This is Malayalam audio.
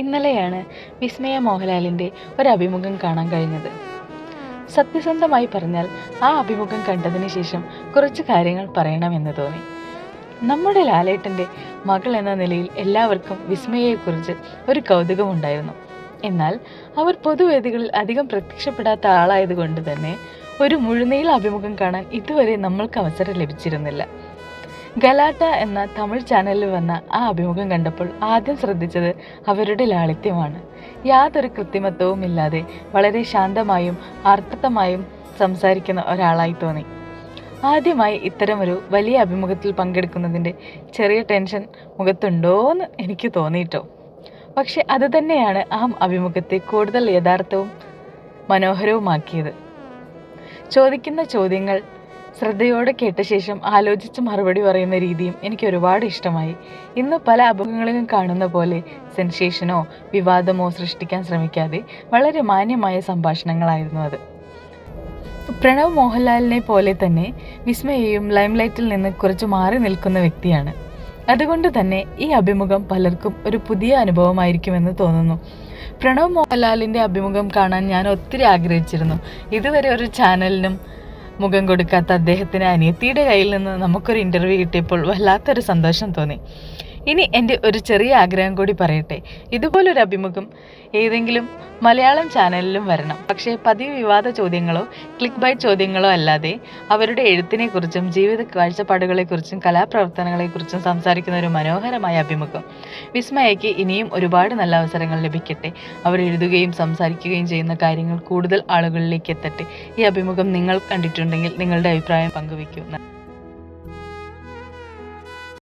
ഇന്നലെയാണ് വിസ്മയ മോഹൻലാലിൻ്റെ ഒരു അഭിമുഖം കാണാൻ കഴിഞ്ഞത്. സത്യസന്ധമായി പറഞ്ഞാൽ ആ അഭിമുഖം കണ്ടതിന് ശേഷം കുറച്ച് കാര്യങ്ങൾ പറയണമെന്ന് തോന്നി. നമ്മുടെ ലാലേട്ടൻ്റെ മകൾ എന്ന നിലയിൽ എല്ലാവർക്കും വിസ്മയയെക്കുറിച്ച് ഒരു കൗതുകമുണ്ടായിരുന്നു. എന്നാൽ അവർ പൊതുവേദികളിൽ അധികം പ്രത്യക്ഷപ്പെടാത്ത ആളായതുകൊണ്ട് തന്നെ ഒരു മുഴുനീള അഭിമുഖം കാണാൻ ഇതുവരെ നമ്മൾക്ക് അവസരം ലഭിച്ചിരുന്നില്ല. ഗലാട്ട എന്ന തമിഴ് ചാനലിൽ വന്ന ആ അഭിമുഖം കണ്ടപ്പോൾ ആദ്യം ശ്രദ്ധിച്ചത് അവരുടെ ലാളിത്യമാണ്. യാതൊരു കൃത്രിമത്വവും ഇല്ലാതെ വളരെ ശാന്തമായും ആർദ്രമായും സംസാരിക്കുന്ന ഒരാളായി തോന്നി. ആദ്യമായി ഇത്തരമൊരു വലിയ അഭിമുഖത്തിൽ പങ്കെടുക്കുന്നതിൻ്റെ ചെറിയ ടെൻഷൻ മുഖത്തുണ്ടോയെന്ന് എനിക്ക് തോന്നിയിട്ടോ. പക്ഷെ അത് തന്നെയാണ് ആ അഭിമുഖത്തെ കൂടുതൽ യഥാർത്ഥവും മനോഹരവുമാക്കിയത്. ചോദിക്കുന്ന ചോദ്യങ്ങൾ ശ്രദ്ധയോടെ കേട്ട ശേഷം ആലോചിച്ച് മറുപടി പറയുന്ന രീതിയും എനിക്ക് ഒരുപാട് ഇഷ്ടമായി. ഇന്ന് പല അഭിമുഖങ്ങളിലും കാണുന്ന പോലെ സെൻസേഷനോ വിവാദമോ സൃഷ്ടിക്കാൻ ശ്രമിക്കാതെ വളരെ മാന്യമായ സംഭാഷണങ്ങളായിരുന്നു അത്. പ്രണവ് മോഹൻലാലിനെ പോലെ തന്നെ വിസ്മയയും ലൈംലൈറ്റിൽ നിന്ന് കുറച്ച് മാറി നിൽക്കുന്ന വ്യക്തിയാണ്. അതുകൊണ്ട് തന്നെ ഈ അഭിമുഖം പലർക്കും ഒരു പുതിയ അനുഭവമായിരിക്കുമെന്ന് തോന്നുന്നു. പ്രണവ് മോഹൻലാലിൻ്റെ അഭിമുഖം കാണാൻ ഞാൻ ഒത്തിരി ആഗ്രഹിച്ചിരുന്നു. ഇതുവരെ ഒരു ചാനലിനും മുഖം കൊടുക്കാത്ത അദ്ദേഹത്തിന് അനിയത്തിയുടെ കയ്യിൽ നിന്ന് നമുക്കൊരു ഇൻ്റർവ്യൂ കിട്ടിയപ്പോൾ വല്ലാത്തൊരു സന്തോഷം തോന്നി. ഇനി എൻ്റെ ഒരു ചെറിയ ആഗ്രഹം കൂടി പറയട്ടെ. ഇതുപോലൊരു അഭിമുഖം ഏതെങ്കിലും മലയാളം ചാനലിലും വരണം. പക്ഷേ പതിവ് വിവാദ ചോദ്യങ്ങളോ ക്ലിക്ക് ബൈറ്റ് ചോദ്യങ്ങളോ അല്ലാതെ അവരുടെ എഴുത്തിനെക്കുറിച്ചും ജീവിത കാഴ്ചപ്പാടുകളെക്കുറിച്ചും കലാപ്രവർത്തനങ്ങളെക്കുറിച്ചും സംസാരിക്കുന്ന ഒരു മനോഹരമായ അഭിമുഖം. വിസ്മയയ്ക്ക് ഇനിയും ഒരുപാട് നല്ല അവസരങ്ങൾ ലഭിക്കട്ടെ. അവർ എഴുതുകയും സംസാരിക്കുകയും ചെയ്യുന്ന കാര്യങ്ങൾ കൂടുതൽ ആളുകളിലേക്ക് എത്തട്ടെ. ഈ അഭിമുഖം നിങ്ങൾ കണ്ടിട്ടുണ്ടെങ്കിൽ നിങ്ങളുടെ അഭിപ്രായം പങ്കുവയ്ക്കൂ.